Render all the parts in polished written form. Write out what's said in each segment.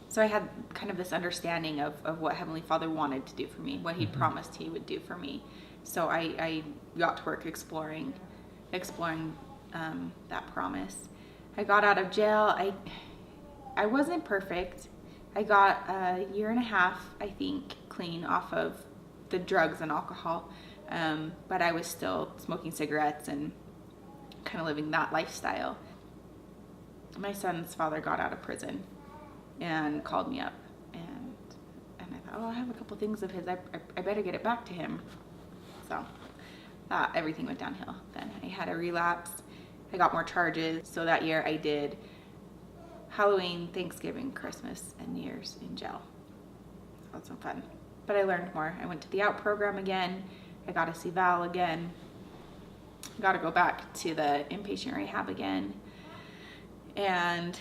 So I had kind of this understanding of what Heavenly Father wanted to do for me, what He promised He would do for me. So I got to work exploring that promise. I got out of jail. I wasn't perfect. I got a year and a half, I think, clean off of the drugs and alcohol. But I was still smoking cigarettes and kind of living that lifestyle. My son's father got out of prison and called me up, and I thought, oh, I have a couple things of his. I better get it back to him. So everything went downhill. Then I had a relapse. I got more charges. So that year I did Halloween, Thanksgiving, Christmas, and New Year's in jail. That was some fun. But I learned more. I went to the OUT program again. I got a CVAL again. Got to go back to the inpatient rehab again, and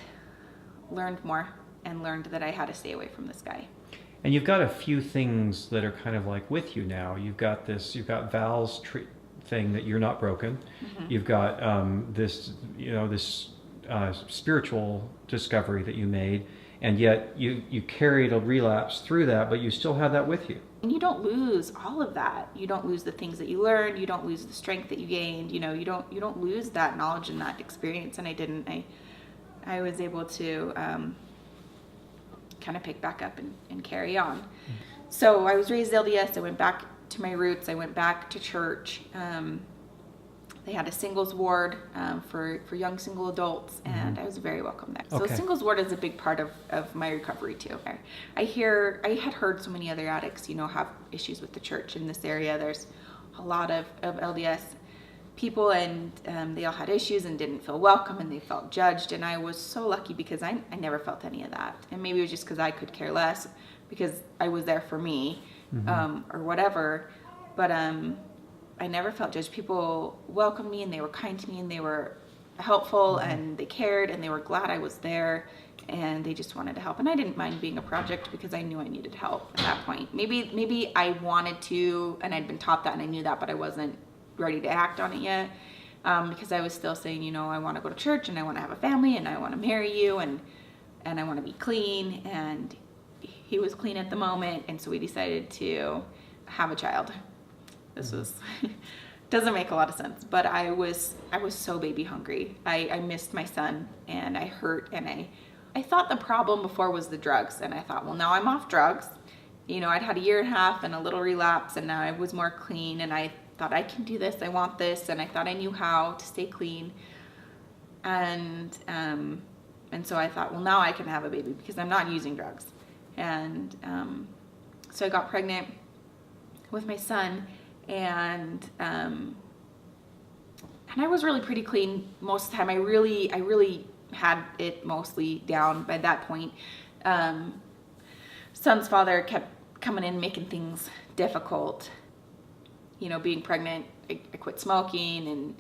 learned more, and learned that I had to stay away from this guy. And you've got a few things that are kind of like with you now. You've got Val's thing that you're not broken. You've got this spiritual discovery that you made, and yet you carried a relapse through that, but you still have that with you. And you don't lose all of that. You don't lose the things that you learned. You don't lose the strength that you gained. You don't lose that knowledge and that experience. And I didn't. I was able to kind of pick back up and carry on. So I was raised LDS. I went back to my roots. I went back to church. They had a singles ward for young single adults, and I was very welcome there. So the singles ward is a big part of my recovery too. I had heard so many other addicts, have issues with the church in this area. There's a lot of LDS people, and they all had issues and didn't feel welcome, and they felt judged. And I was so lucky because I never felt any of that. And maybe it was just because I could care less, because I was there for me, or whatever. But I never felt judged. People welcomed me, and they were kind to me, and they were helpful, and they cared, and they were glad I was there, and they just wanted to help. And I didn't mind being a project because I knew I needed help at that point. Maybe I wanted to, and I'd been taught that, and I knew that, but I wasn't ready to act on it yet, because I was still saying, I want to go to church, and I want to have a family, and I want to marry you, and I want to be clean. And he was clean at the moment, and so we decided to have a child. This was doesn't make a lot of sense, but I was so baby hungry. I missed my son, and I hurt, and I thought the problem before was the drugs, and I thought, well, now I'm off drugs. I'd had a year and a half and a little relapse, and now I was more clean, and I thought, I can do this, I want this, and I thought I knew how to stay clean. And so I thought, well, now I can have a baby because I'm not using drugs. And so I got pregnant with my son, and I was really pretty clean most of the time. I really had it mostly down by that point. Son's father kept coming in, making things difficult. Being pregnant, I quit smoking and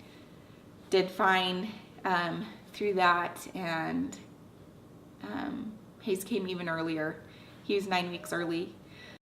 did fine through that. And Hayes came even earlier. He was 9 weeks early.